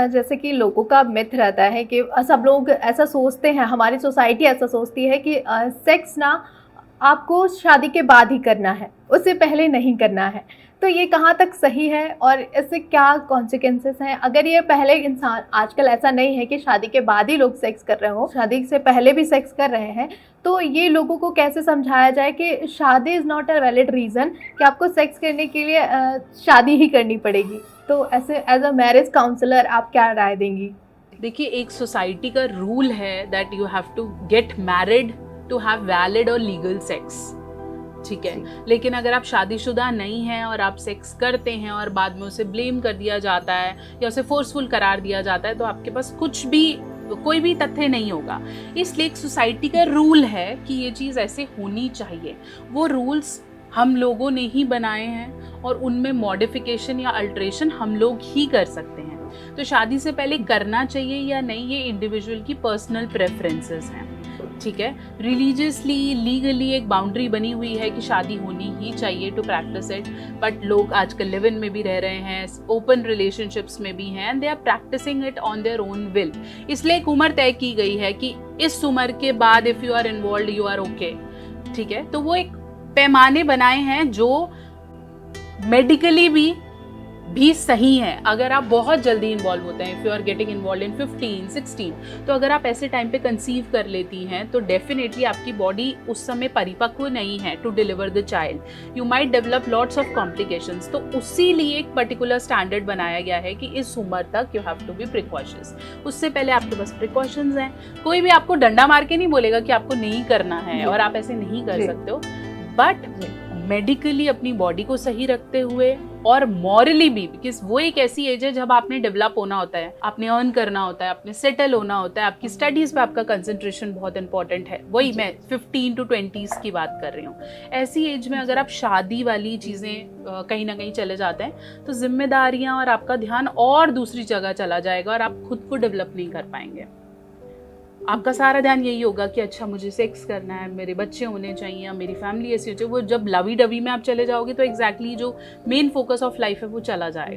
जैसे कि लोगों का मिथ रहता है कि सब लोग ऐसा सोचते हैं, हमारी सोसाइटी ऐसा सोचती है कि सेक्स ना आपको शादी के बाद ही करना है, उससे पहले नहीं करना है। तो ये कहाँ तक सही है और इससे क्या कॉन्सिक्वेंसेस हैं? अगर ये पहले इंसान, आजकल ऐसा नहीं है कि शादी के बाद ही लोग सेक्स कर रहे हो, शादी से पहले भी सेक्स कर रहे हैं, तो ये लोगों को कैसे समझाया जाए कि शादी is not a valid reason कि आपको सेक्स करने के लिए शादी ही करनी पड़ेगी। तो ऐसे एज अ मैरिज काउंसलर आप क्या राय देंगी? देखिए, एक सोसाइटी का रूल है that you have to get married to have valid और लीगल सेक्स, ठीक है। लेकिन अगर आप शादीशुदा नहीं हैं और आप सेक्स करते हैं और बाद में उसे ब्लेम कर दिया जाता है या उसे फोर्सफुल करार दिया जाता है, तो आपके पास कोई भी तथ्य नहीं होगा। इसलिए एक सोसाइटी का रूल है कि ये चीज़ ऐसे होनी चाहिए। वो रूल्स हम लोगों ने ही बनाए हैं और उनमें मॉडिफिकेशन या अल्ट्रेशन हम लोग ही कर सकते हैं। तो शादी से पहले करना चाहिए या नहीं, ये इंडिविजुअल की पर्सनल प्रेफरेंसेस हैं, ठीक है। रिलीजियसली, लीगली एक बाउंड्री बनी हुई है कि शादी होनी ही चाहिए टू प्रैक्टिस इट, बट लोग आजकल लिव इन में भी रह रहे हैं, ओपन रिलेशनशिप्स में भी हैं, and they are practicing it on their own will. इसलिए एक उम्र तय की गई है कि इस उम्र के बाद if you are involve you are okay, ठीक है। तो वो एक पैमाने बनाए हैं जो मेडिकली भी सही है। अगर आप बहुत जल्दी इन्वॉल्व होते हैं, if you are getting involve in 15, 16, तो अगर आप ऐसे टाइम पे कंसीव कर लेती हैं तो डेफिनेटली आपकी बॉडी उस समय परिपक्व नहीं है to deliver the child. You might develop lots of complications. तो उसी लिए एक पर्टिकुलर स्टैंडर्ड बनाया गया है कि इस उम्र तक you have to be precautions. उससे पहले आपके पास प्रिकॉशंस हैं। कोई भी आपको डंडा मार के नहीं बोलेगा कि आपको नहीं करना है और आप ऐसे नहीं कर सकते हो, बट मेडिकली अपनी बॉडी को सही रखते हुए और मॉरली भी, बिकॉज वो एक ऐसी एज है जब आपने डेवलप होना होता है, आपने अर्न करना होता है, आपने सेटल होना होता है, आपकी स्टडीज पे आपका कंसंट्रेशन बहुत इंपॉर्टेंट है। वही मैं 15 to 20s की बात कर रही हूँ। ऐसी एज में अगर आप शादी वाली चीज़ें कहीं ना कहीं चले जाते हैं तो जिम्मेदारियाँ और आपका ध्यान और दूसरी जगह चला जाएगा और आप खुद को डेवलप नहीं कर पाएंगे। आपका सारा ध्यान यही होगा कि अच्छा मुझे सेक्स करना है, मेरे बच्चे होने चाहिए या मेरी फैमिली ऐसी हो चाहिए। वो जब लवी डवी में आप चले जाओगे तो एग्जैक्टली जो मेन फोकस ऑफ लाइफ है वो चला जाएगा।